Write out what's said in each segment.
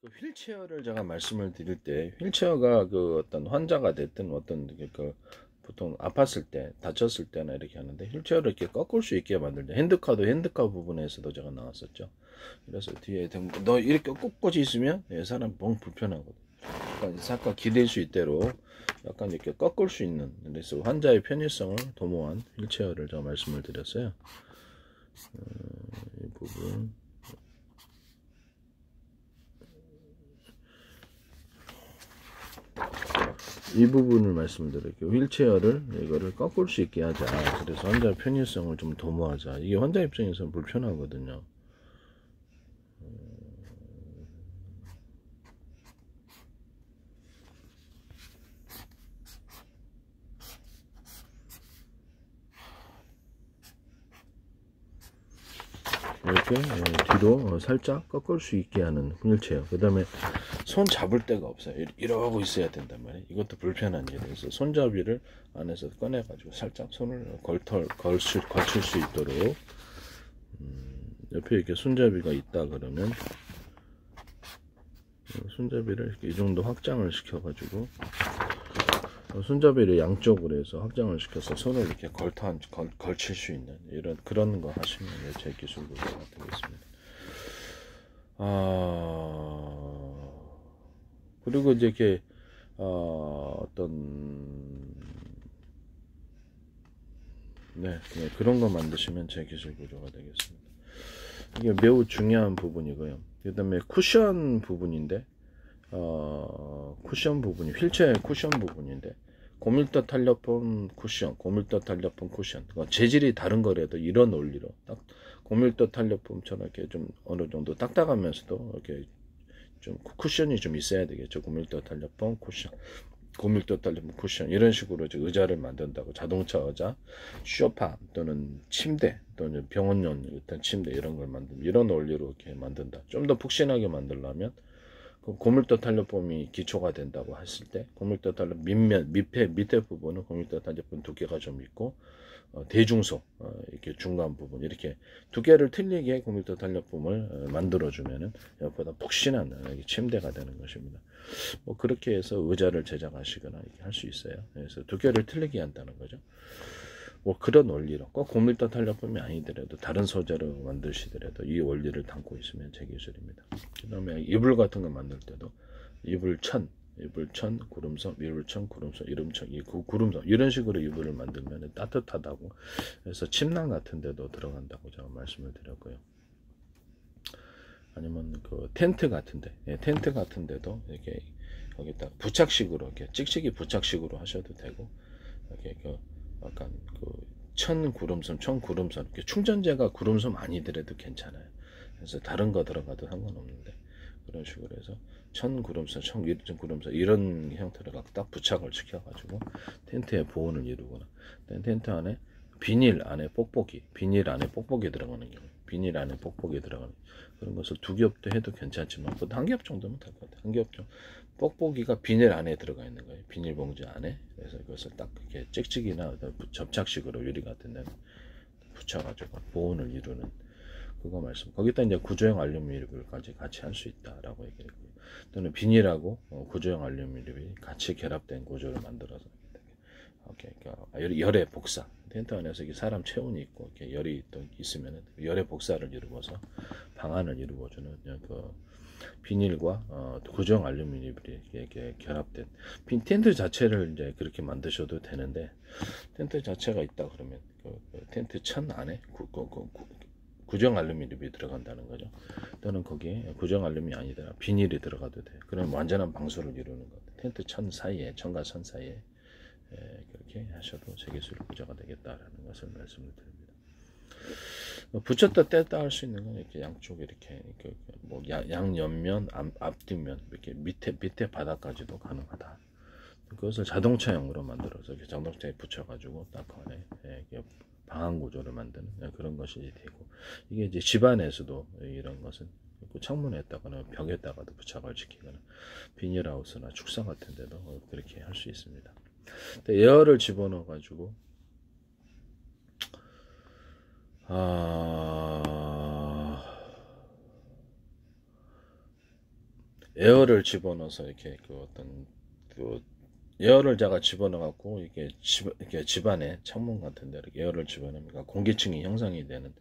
그 휠체어를 제가 말씀을 드릴 때 휠체어가 그 어떤 환자가 됐든 어떤 그 보통 아팠을 때 다쳤을 때나 이렇게 하는데 휠체어를 이렇게 꺾을 수 있게 만들죠. 핸드카 부분에서도 제가 나왔었죠. 그래서 뒤에 너 이렇게 꼿꼿이 있으면 사람 너무 불편하거든. 약간 잠깐 기댈 수 있도록 약간 이렇게 꺾을 수 있는, 그래서 환자의 편의성을 도모한 휠체어를 제가 말씀을 드렸어요. 이 부분. 이 부분을 말씀드릴게요. 휠체어를 이거를 꺾을 수 있게 하자. 그래서 환자 편의성을 좀 도모하자. 이게 환자 입장에서는 불편하거든요. 이렇게 뒤로 살짝 꺾을 수 있게 하는 휠체어. 그 다음에 손 잡을 데가 없어요. 이러고 있어야 된단 말이에요. 이것도 불편한 일이에서 손잡이를 안에서 꺼내가지고 살짝 손을 걸칠 수 있도록 옆에 이렇게 손잡이가 있다 그러면 손잡이를 이렇게 이 정도 확장을 시켜가지고 손잡이를 양쪽으로 해서 확장을 시켜서 손을 이렇게 걸칠 수 있는 그런 거 하시면 제 기술로 되겠습니다. 그리고 이제 이렇게 그런 거 만드시면 제 기술 구조가 되겠습니다. 이게 매우 중요한 부분이고요. 그 다음에 쿠션 부분인데 쿠션 부분이 휠체어의 쿠션 부분인데 고밀도 탄력폼 쿠션, 고밀도 탄력폼 쿠션. 그러니까 재질이 다른 거라도 이런 원리로 딱 고밀도 탄력폼처럼 이렇게 좀 어느 정도 딱딱하면서도 이렇게 좀 쿠션이 좀 있어야 되겠죠. 고밀도 탄력폼 쿠션, 고밀도 탄력폼 쿠션 이런 식으로 의자를 만든다고. 자동차 의자, 쇼파 또는 침대 또는 병원용 어떤 침대 이런 걸 만든 이런 원리로 이렇게 만든다. 좀 더 푹신하게 만들려면 고밀도 탄력폼이 기초가 된다고 했을 때 고밀도 탄력 밑에 부분은 고밀도 탄력폼 두께가 좀 있고 대중소 이렇게 중간 부분 이렇게 두께를 틀리게 고밀도 탄력폼을 만들어 주면은 무엇보다 푹신한 침대가 되는 것입니다. 뭐 그렇게 해서 의자를 제작하시거나 이렇게 할 수 있어요. 그래서 두께를 틀리게 한다는 거죠. 뭐 그런 원리로 꼭 고밀도 탄력폼이 아니더라도 다른 소재로 만드시더라도 이 원리를 담고 있으면 제 기술입니다. 그 다음에 이불 같은 거 만들 때도 이불천, 구름섬, 이름천, 구름섬 이런 식으로 이불을 만들면 따뜻하다고 해서 침낭 같은 데도 들어간다고 제가 말씀을 드렸고요. 아니면 그 텐트 같은데, 텐트 같은데도 이렇게 거기다 부착식으로 이렇게 찍찍이 부착식으로 하셔도 되고, 이렇게 그 약간 그 천구름섬 이렇게 충전재가 구름섬 아니더라도 괜찮아요. 그래서 다른 거 들어가도 상관없는데 그런 식으로 해서 천구름섬, 천구름섬 이런 형태로 딱 부착을 시켜가지고 텐트의 보온을 이루거나 텐트 안에 비닐 안에 뽁뽁이 들어가는 경우, 비닐 안에 뽁뽁이 들어가는 그런 것을 두 겹도 해도 괜찮지만 보통 한 겹 정도면 될 것 같아요. 한 겹 정도. 뽁뽁이가 비닐 안에 들어가 있는 거예요. 비닐봉지 안에. 그래서 그것을 딱 이렇게 찍찍이나 접착식으로 유리 같은 데는 붙여가지고 보온을 이루는 그거 말씀. 거기다 이제 구조형 알루미늄까지 같이 할 수 있다라고 얘기했고요. 또는 비닐하고 구조형 알루미늄이 같이 결합된 구조를 만들어서 이렇게 열의 복사. 텐트 안에서 사람 체온이 있고 이렇게 열이 또 있으면 열의 복사를 이루어서 방안을 이루어주는 그 비닐과 구조형 알루미늄이 이렇게 결합된 텐트 자체를 이제 그렇게 만드셔도 되는데 텐트 자체가 있다 그러면 그 텐트 천 안에 구조형 알루미늄이 들어간다는 거죠. 또는 거기에 구조형 알루미늄이 아니더라 비닐이 들어가도 돼. 그럼 완전한 방수를 이루는 것. 텐트 천 사이에 천과 천 사이에 그렇게 하셔도 세계수를 구조가 되겠다라는 것을 말씀을 드립니다. 붙였다 뗐다 할 수 있는 건 이렇게 양쪽에 이렇게 뭐 양옆면, 앞뒷면 이렇게 밑에 바닥까지도 가능하다. 그것을 자동차형으로 만들어서 이렇게 자동차에 붙여가지고 딱 안에 방한 구조를 만드는 그런 것이 되고 이게 이제 집안에서도 이런 것은 창문에다거나 벽에다가도 부착을 시키거나 비닐하우스나 축사 같은 데도 그렇게 할 수 있습니다. 에어를 집어넣어 가지고 에어를 집어넣어서 이렇게 그 어떤 그 에어를 제가 집어넣어갖고 이렇게 집안에 창문 같은데 이렇게 에어를 집어넣으니까 공기층이 형성이 되는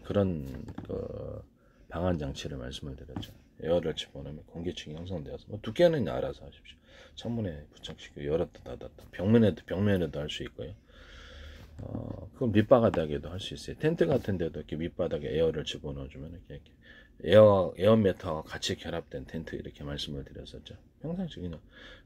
그런 그 방한 장치를 말씀을 드렸죠. 에어를 집어넣으면 공기층이 형성되어서 뭐 두께는 알아서 하십시오. 창문에 부착시키고 열었다 닫았다 벽면에도 할 수 있고요. 그건 밑바닥에도 할 수 있어요. 텐트 같은 데도 이렇게 밑바닥에 에어를 집어넣어주면 이렇게 에어 매트와 같이 결합된 텐트 이렇게 말씀을 드렸었죠. 평상시 그냥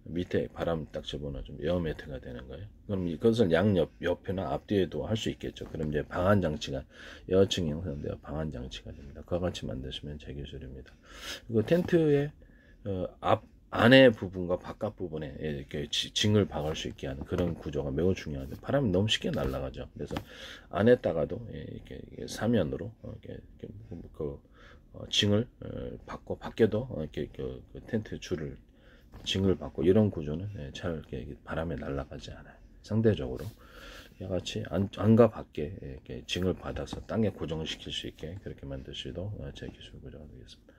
밑에 바람 딱 집어넣어주면 에어 매트가 되는 거예요. 그럼 이것을 옆이나 앞뒤에도 할 수 있겠죠. 그럼 이제 방한 장치가 에어층이 형성되어 방한 장치가 됩니다. 그와 같이 만드시면 제 기술입니다. 그리고 텐트의 안에 부분과 바깥 부분에 이렇게 징을 박을 수 있게 하는 그런 구조가 매우 중요한데 바람이 너무 쉽게 날아가죠. 그래서 안에다가도 이렇게 사면으로 이렇게 그 징을 받고 밖에도 이렇게 그 텐트 줄을 징을 받고 이런 구조는 잘 이렇게 바람에 날아가지 않아요. 상대적으로 이와 같이 안과 밖에 이렇게 징을 받아서 땅에 고정시킬 수 있게 그렇게 만드시도 제 기술 구조가 되겠습니다.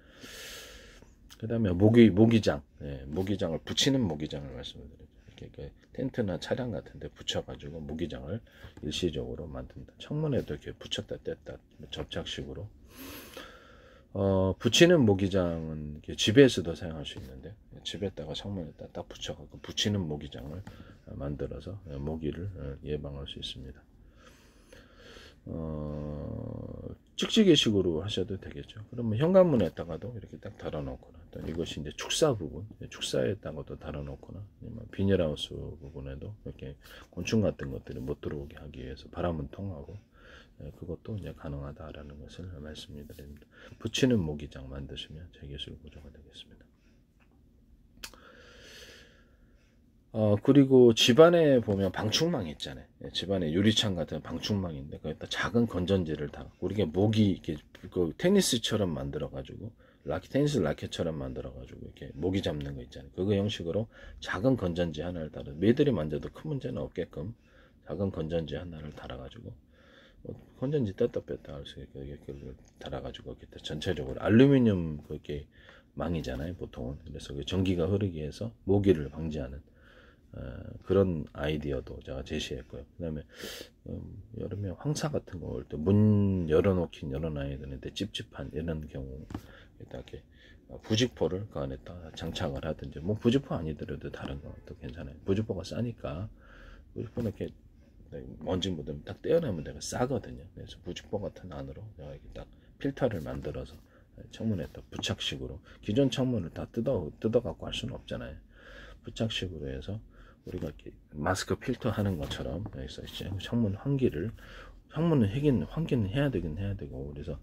그 다음에 모기장, 모기장을 붙이는 모기장을 말씀을 드리죠. 이렇게 텐트나 차량 같은데 붙여가지고 모기장을 일시적으로 만든다. 창문에도 이렇게 붙였다 뗐다 접착식으로. 붙이는 모기장은 집에서도 사용할 수 있는데 집에다가 창문에다 딱 붙여갖고 붙이는 모기장을 만들어서 모기를 예방할 수 있습니다. 찍찍이식으로 하셔도 되겠죠. 그러면 현관문에다가도 이렇게 딱 달아놓거나 또 이것이 이제 축사 부분, 축사에다가도 달아놓거나 아니면 비닐하우스 부분에도 이렇게 곤충 같은 것들이 못 들어오게 하기 위해서 바람은 통하고 그것도 이제 가능하다라는 것을 말씀을 드립니다. 붙이는 모기장 만드시면 제 기술 구조가 되겠습니다. 그리고 집안에 보면 방충망 있잖아요. 집안에 유리창 같은 방충망인데 거기다 작은 건전지를 달고 우리가 모기 이렇게 그 테니스처럼 만들어 가지고 테니스 라켓처럼 만들어 가지고 이렇게 모기 잡는 거 있잖아요. 그거 형식으로 작은 건전지 하나를 달아 매들이 만져도 큰 문제는 없게끔 작은 건전지 하나를 달아 가지고 건전지 뗐다 뺐다 할 수 있게 이렇게 달아 가지고 전체적으로 알루미늄 그렇게 망이잖아요, 보통은. 그래서 전기가 흐르게 해서 모기를 방지하는 그런 아이디어도 제가 제시했고요. 그 다음에 여름에 황사 같은 거 올 때 문 열어놓긴 열어놔야 되는데 찝찝한 이런 경우 이렇게 부직포를 그 안에다 장착을 하든지 뭐 부직포 아니더라도 다른 것도 괜찮아요. 부직포가 싸니까 부직포는 이렇게 먼지 묻으면 딱 떼어내면 되고 싸거든요. 그래서 부직포 같은 안으로 제가 이렇게 딱 필터를 만들어서 창문에다 부착식으로 기존 창문을 다 뜯어 갖고 할 수는 없잖아요. 부착식으로 해서 우리가 이렇게 마스크 필터 하는 것처럼 여기서 창문 환기는 환기는 해야 되고 그래서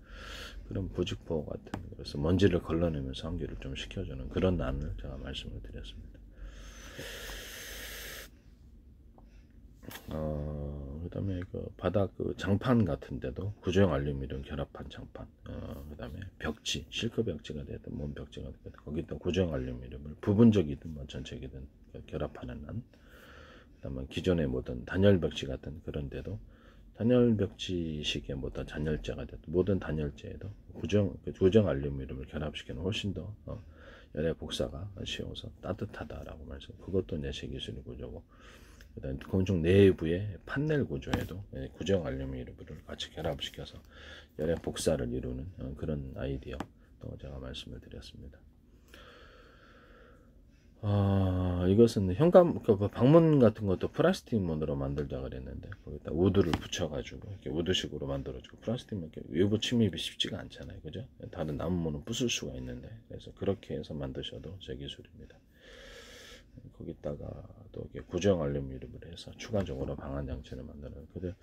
그런 부직포 같은 그래서 먼지를 걸러내면서 환기를 좀 시켜주는 그런 안을 제가 말씀을 드렸습니다. 그 다음에 그 바닥 그 장판 같은데도 구조형 알루미늄 결합한 장판, 그 다음에 벽지, 실크 벽지가 되든 몸 벽지가 되든 거기다 구조형 알루미늄을 부분적이든 뭐 전체이든 결합하는 한, 그 다음에 기존의 모든 단열 벽지 같은 그런 데도 단열 벽지식의 모든 단열재가 되든 모든 단열재에도 구조형 알루미늄을 결합시키는 훨씬 더 열의 복사가 쉬워서 따뜻하다라고 말씀. 그것도 내시 기술의 구조고. 그다음 건축 내부의 판넬 구조에도 구조형 알루미늄을 같이 결합시켜서 열의 복사를 이루는 그런 아이디어도 제가 말씀을 드렸습니다. 이것은 방문 같은 것도 플라스틱 문으로 만들자 그랬는데 거기다 우드를 붙여가지고 이렇게 우드식으로 만들어주고 플라스틱 이렇게 외부 침입이 쉽지가 않잖아요, 그죠? 다른 나무 문은 부술 수가 있는데 그래서 그렇게 해서 만드셔도 제 기술입니다. 거기다가 또 구조형 알루미늄을 해서 추가적으로 방한 장치를 만드는. 근데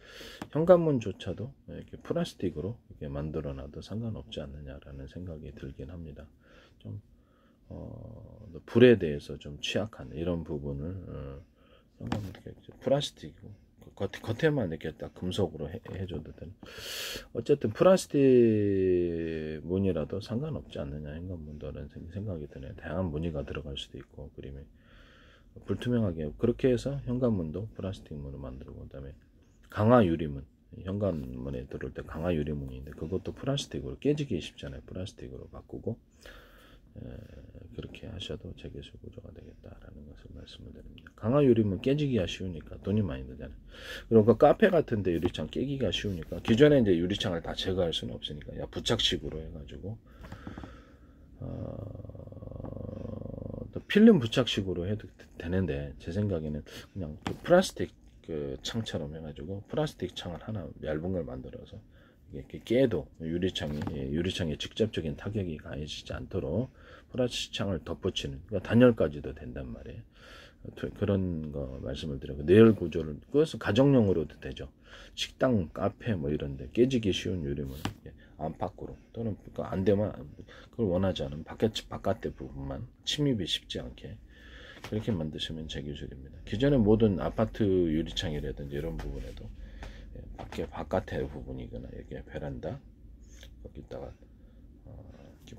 현관문조차도 이렇게 플라스틱으로 이렇게 만들어놔도 상관없지 않느냐라는 생각이 들긴 합니다. 좀 불에 대해서 좀 취약한 이런 부분을 이렇게 플라스틱이고 겉에만 이렇게 딱 금속으로 해줘도 되는. 어쨌든 플라스틱 무늬라도 상관없지 않느냐 현관문도라는 생각이 드네요. 다양한 무늬가 들어갈 수도 있고 그림에 불투명하게 그렇게 해서 현관문도 플라스틱 문으로 만들고 그다음에 강화 유리문 현관문에 들어올 때 강화 유리문인데 그것도 플라스틱으로 깨지기 쉽잖아요. 플라스틱으로 바꾸고 그렇게 하셔도 재기술 구조가 되겠다라는 것을 말씀을 드립니다. 강화 유리면 깨지기가 쉬우니까 돈이 많이 들잖아요. 그리고 그 카페 같은데 유리창 깨기가 쉬우니까 기존에 이제 유리창을 다 제거할 수는 없으니까 야 부착식으로 해가지고 또 필름 부착식으로 해도 되는데 제 생각에는 그냥 그 플라스틱 그 창처럼 해가지고 플라스틱 창을 하나 얇은 걸 만들어서 이렇게 깨도 유리창에 직접적인 타격이 가해지지 않도록 플라스틱 창을 덧붙이는 그러니까 단열까지도 된단 말이에요. 그런 거 말씀을 드리고 내열 구조를 그것은 가정용으로도 되죠. 식당, 카페 뭐 이런데 깨지기 쉬운 유리문 안팎으로 또는 안 되면 그걸 원하지 않으면 바깥의 부분만 침입이 쉽지 않게 그렇게 만드시면 제 기술입니다. 기존의 모든 아파트 유리창이라든지 이런 부분에도 바깥의 부분이거나 여기 베란다 거기다가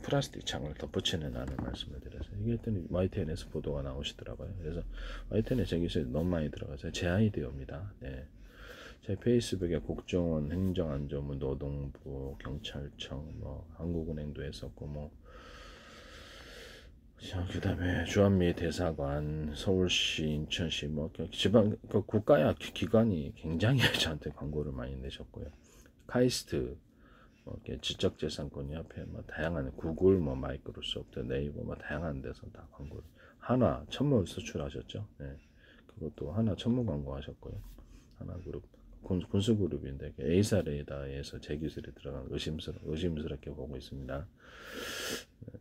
플라스틱 창을 덧붙이는 하는 말씀을 드려서 이게 했더니 YTN에서 보도가 나오시더라고요. 그래서 YTN에 제 기술이 너무 많이 들어가서 제 아이디어입니다. 네. 제 페이스북에 국정원, 행정안전부, 노동부, 경찰청, 뭐 한국은행도 했었고 뭐 그다음에 주한미 대사관, 서울시, 인천시 뭐 지방 그 국가야 기관이 굉장히 저한테 광고를 많이 내셨고요. 카이스트 뭐 지적재산권 협회 뭐 다양한 구글 뭐 마이크로소프트 네이버 뭐 다양한 데서 다 광고를 하나 천문 수출하셨죠. 네. 그것도 하나 천문 광고하셨고요. 하나그룹 군수그룹인데 A사 레이더에서 제 기술이 들어간 의심스럽게 보고 있습니다.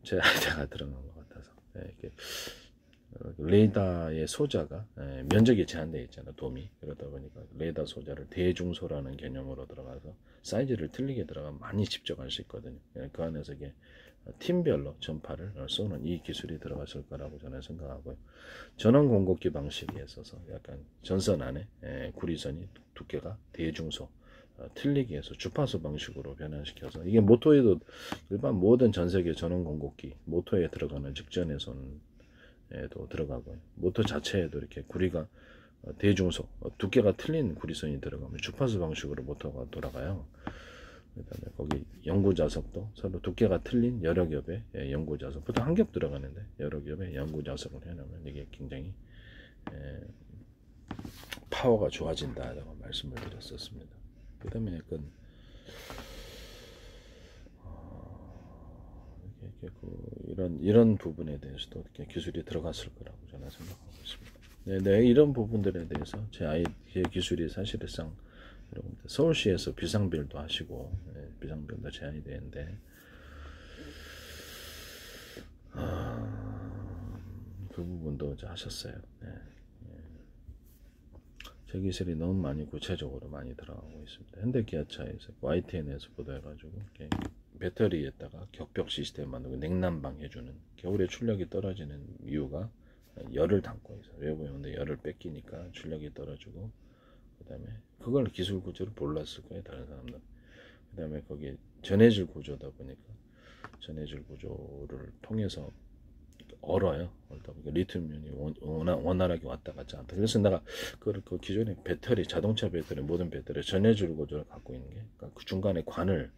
제 아이디어가 들어간 것 같아서 이렇게 레이더의 소자가 면적이 제한되어 있잖아요. 돔이 그러다 보니까 레이더 소자를 대중소라는 개념으로 들어가서 사이즈를 틀리게 들어가면 많이 집적할 수 있거든요. 그 안에서 이게 팀별로 전파를 쏘는 이 기술이 들어갔을 거라고 저는 생각하고요. 전원 공급기 방식에 있어서 약간 전선 안에 구리선이 두께가 대중소 틀리게 해서 주파수 방식으로 변환시켜서 이게 모토에도 일반 모든 전세계 전원 공급기 모토에 들어가는 직전에선에도 들어가고요. 모토 자체에도 이렇게 구리가 대중소 두께가 틀린 구리선이 들어가면 주파수 방식으로 모터가 돌아가요. 그다음에 거기 연구자석도 서로 두께가 틀린 여러 겹의 연구자석 보통 한 겹 들어가는데 여러 겹의 연구자석을 해놓으면 이게 굉장히 파워가 좋아진다라고 말씀을 드렸었습니다. 그 다음에 약간 이런 부분에 대해서도 이렇게 기술이 들어갔을 거라고 저는 생각하고 있습니다. 네, 이런 부분들에 대해서 제 기술이 사실상 여러분들 서울시에서 비상빌도 하시고 비상빌도 제한이 되는데 그 부분도 이제 하셨어요. 제 기술이 너무 많이 구체적으로 많이 들어가고 있습니다. 현대기아차에서 YTN에서 보도해가지고 배터리에다가 격벽 시스템 만들고 냉난방 해주는 겨울에 출력이 떨어지는 이유가 열을 담고 있어요. 외부 온데 열을 뺏기니까 출력이 떨어지고 그 다음에 그걸 기술 구조를 몰랐을 거예요. 다른 사람들. 그 다음에 거기에 전해질 구조다 보니까 전해질 구조를 통해서 얼어요. 얼다 보니까 리튬이온이 원활하게 왔다 갔지 않다. 그래서 내가 그 기존의 배터리, 자동차 배터리, 모든 배터리 전해질 구조를 갖고 있는 게 그러니까 그 중간에 관을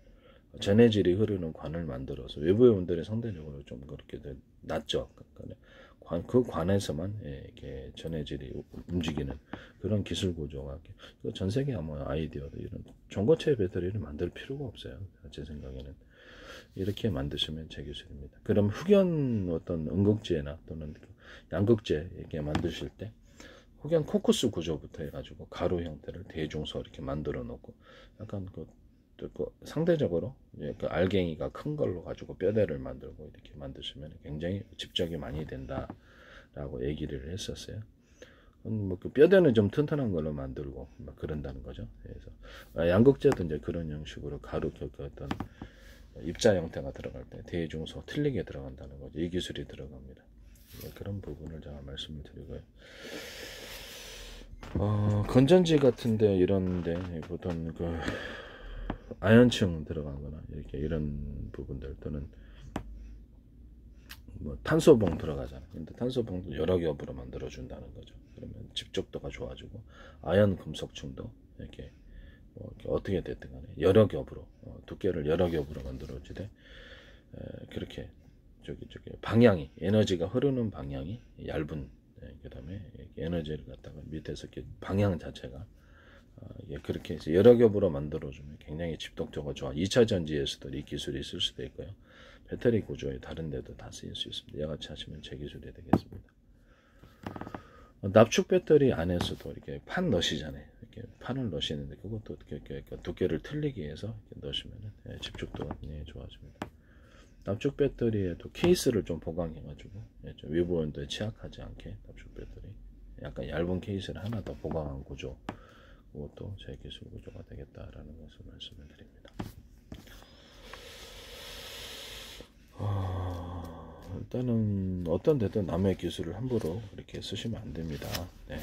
전해질이 흐르는 관을 만들어서 외부의 온도를 상대적으로 좀 그렇게 낮죠. 그러니까 그 관에서만 이렇게 전해질이 움직이는 그런 기술 구조가 전 세계 아마 아이디어도 이런 전고체 배터리를 만들 필요가 없어요. 제 생각에는 이렇게 만드시면 제 기술입니다. 그럼 흑연 어떤 음극재나 또는 양극재 이렇게 만드실 때 흑연 코쿠스 구조부터 해가지고 가루 형태를 대중소 이렇게 만들어 놓고 약간 상대적으로 그 알갱이가 큰 걸로 가지고 뼈대를 만들고 이렇게 만드시면 굉장히 집적이 많이 된다라고 얘기를 했었어요. 그 뼈대는 좀 튼튼한 걸로 만들고 막 그런다는 거죠. 그래서 양극재도 이제 그런 형식으로 가루 어떤 입자 형태가 들어갈 때 대중소 틀리게 들어간다는 거죠. 이 기술이 들어갑니다. 그런 부분을 제가 말씀을 드리고요. 건전지 같은데 이런데 보통 그 아연층 들어가거나 이렇게 이런 부분들 또는 뭐 탄소봉 들어가잖아요. 근데 탄소봉도 여러 겹으로 만들어 준다는 거죠. 그러면 집적도가 좋아지고 아연 금속층도 이렇게 어떻게 됐든 간에 여러 겹으로 두께를 여러 겹으로 만들어지되 그렇게 방향이, 에너지가 흐르는 방향이 얇은, 그 다음에 에너지를 갖다가 밑에서 이렇게 방향 자체가 그렇게 해서 여러 겹으로 만들어주면 굉장히 집독도가 좋아. 2차 전지에서도 이 기술이 있을 수도 있고요. 배터리 구조의 다른 데도 다 쓰일 수 있습니다. 이와 같이 하시면 제 기술이 되겠습니다. 납축 배터리 안에서도 이렇게 판 넣으시잖아요. 이렇게 판을 넣으시는데 그것도 두께를 틀리게 해서 넣으시면 집중도가 굉장히 좋아집니다. 납축 배터리에도 케이스를 좀 보강해가지고 좀 위부 온도에 취약하지 않게 납축 배터리 약간 얇은 케이스를 하나 더 보강한 구조, 그것도 제 기술 구조가 되겠다라는 것을 말씀을 드립니다. 일단은 어떤 데든 남의 기술을 함부로 이렇게 쓰시면 안 됩니다. 네.